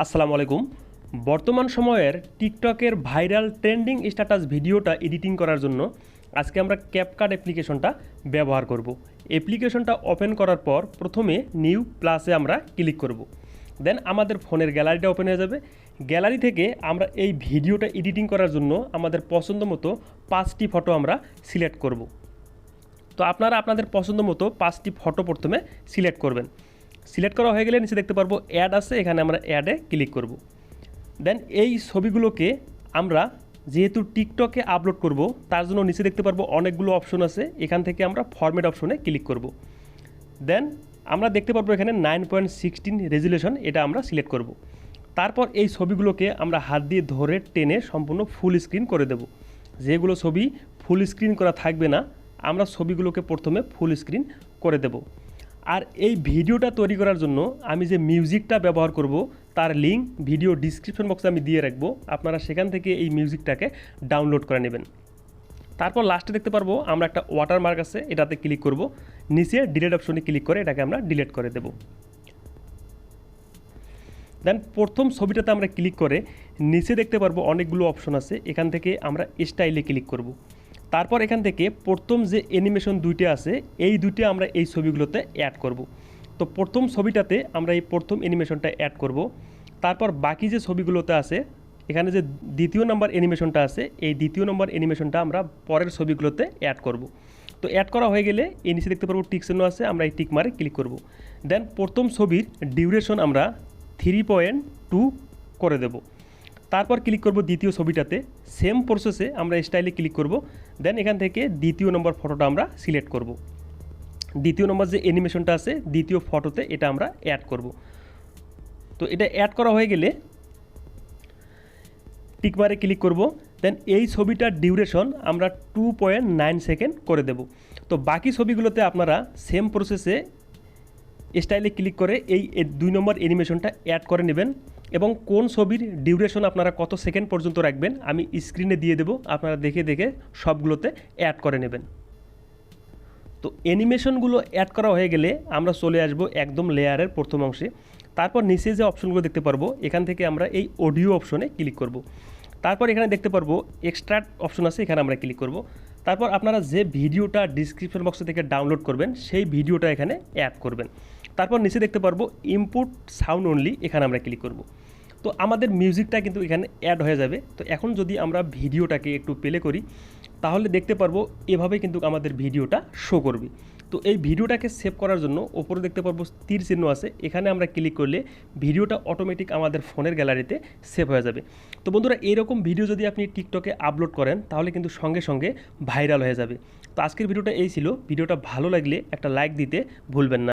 আসসালামু আলাইকুম। বর্তমান সময়ের টিকটকের ভাইরাল ট্রেন্ডিং স্ট্যাটাস ভিডিওটা এডিটিং করার জন্য আজকে আমরা ক্যাপকাট অ্যাপ্লিকেশনটা ব্যবহার করব। অ্যাপ্লিকেশনটা ওপেন করার পর প্রথমে নিউ প্লাসে আমরা ক্লিক করব। দেন আমাদের ফোনের গ্যালারিটা ওপেন হয়ে যাবে। গ্যালারি থেকে আমরা এই ভিডিওটা এডিটিং করার জন্য আমাদের পছন্দ মতো 5টি ফটো আমরা সিলেক্ট করব। তো আপনারা আপনাদের পছন্দ মতো 5টি ফটো প্রথমে সিলেক্ট করবেন। সিলেক্ট করা হয়ে গেলে নিচে দেখতে পারবো অ্যাড আছে, এখানে আমরা অ্যাডে ক্লিক করব। দেন এই ছবিগুলোকে আমরা যেহেতু টিকটকে আপলোড করব তার জন্য নিচে দেখতে পারবো অনেকগুলো অপশন আছে, এখান থেকে আমরা ফরম্যাট অপশনে ক্লিক করব। দেন আমরা দেখতে পারবো এখানে 9.16 রেজুলেশন, এটা আমরা সিলেক্ট করব। তারপর এই ছবিগুলোকে আমরা হাত দিয়ে ধরে টেনে সম্পূর্ণ ফুল স্ক্রিন করে দেব। যেগুলো ছবি ফুল স্ক্রিন করা থাকবে না আমরা ছবিগুলোকে প্রথমে ফুল স্ক্রিন করে দেব। আর এই ভিডিওটা তৈরি করার জন্য আমি যে মিউজিকটা ব্যবহার করব তার লিঙ্ক ভিডিও ডিসক্রিপশন বক্সে আমি দিয়ে রাখবো, আপনারা সেখান থেকে এই মিউজিকটাকে ডাউনলোড করে নেবেন। তারপর লাস্টে দেখতে পারবো আমরা একটা ওয়াটারমার্ক আছে, এটাতে ক্লিক করব। নিচে ডিলিট অপশনে ক্লিক করে এটাকে আমরা ডিলিট করে দেব। দেন প্রথম ছবিটাতে আমরা ক্লিক করে নিচে দেখতে পারবো অনেকগুলো অপশন আছে, এখান থেকে আমরা স্টাইলে ক্লিক করব। তারপর এখান থেকে প্রথম যে অ্যানিমেশন দুইটা আছে এই দুইটা আমরা এই ছবিগুলোতে অ্যাড করব। তো প্রথম ছবিটাতে আমরা এই প্রথম অ্যানিমেশনটা অ্যাড করব। তারপর বাকি যে ছবিগুলোতে আছে এখানে যে দ্বিতীয় নম্বর অ্যানিমেশনটা আছে এই দ্বিতীয় নম্বর অ্যানিমেশনটা আমরা পরের ছবিগুলোতে অ্যাড করব। তো অ্যাড করা হয়ে গেলে এই নিচে দেখতে পারবো টিক চিহ্ন আছে, আমরা এই টিক মারে ক্লিক করব। দেন প্রথম ছবির ডিউরেশন আমরা 3.2 করে দেব। তারপর ক্লিক করব দ্বিতীয় ছবিটাতে, সেম প্রসেসে আমরা স্টাইলে ক্লিক করব। দেন এখান থেকে দ্বিতীয় নম্বর ফটোটা আমরা সিলেক্ট করব। দ্বিতীয় নম্বর যে অ্যানিমেশনটা আছে দ্বিতীয় ফটোতে এটা আমরা অ্যাড করব। তো এটা অ্যাড করা হয়ে গেলে টিকমারে ক্লিক করব। দেন এই ছবিটার ডিউরেশন আমরা 2.9 সেকেন্ড করে দেব। তো বাকি ছবিগুলোতে আপনারা সেম প্রসেসে স্টাইলে ক্লিক করে এই 2 নম্বর অ্যানিমেশনটা অ্যাড করে নেবেন এবং কোন ছবির ডিউরেশন আপনারা কত সেকেন্ড পর্যন্ত রাখবেন আমি স্ক্রিনে দিয়ে দেব, আপনারা দেখে দেখে সবগুলোতে অ্যাড করে নেবেন। তো অ্যানিমেশনগুলো অ্যাড করা হয়ে গেলে আমরা চলে আসব একদম লেয়ারের প্রথম অংশে। তারপর নিচে যে অপশনগুলো দেখতে পারবো এখান থেকে আমরা এই অডিও অপশনে ক্লিক করব। তারপর এখানে দেখতে পারবো এক্সট্রাক্ট অপশন আছে, এখানে আমরা ক্লিক করব। তারপর আপনারা যে ভিডিওটা ডিসক্রিপশন বক্স থেকে ডাউনলোড করবেন সেই ভিডিওটা এখানে অ্যাড করবেন। তারপর নিচে দেখতে পারবো ইনপুট সাউন্ড অনলি, এখানে আমরা ক্লিক করব। তো আমাদের মিউজিকটা কিন্তু এখানে অ্যাড হয়ে যাবে। তো এখন যদি আমরা ভিডিওটাকে একটু প্লে করি তাহলে দেখতে পারবো এভাবে কিন্তু আমাদের ভিডিওটা শো করবে। তো এই ভিডিওটাকে সেভ করার জন্য ওপরে দেখতে পারবো তীর চিহ্ন আছে, এখানে আমরা ক্লিক করলে ভিডিওটা অটোমেটিক আমাদের ফোনের গ্যালারিতে সেভ হয়ে যাবে। তো বন্ধুরা এইরকম ভিডিও যদি আপনি টিকটকে আপলোড করেন তাহলে কিন্তু সঙ্গে সঙ্গে ভাইরাল হয়ে যাবে। তো আজকের ভিডিওটা এই ছিল। ভিডিওটা ভালো লাগলে একটা লাইক দিতে ভুলবেন না।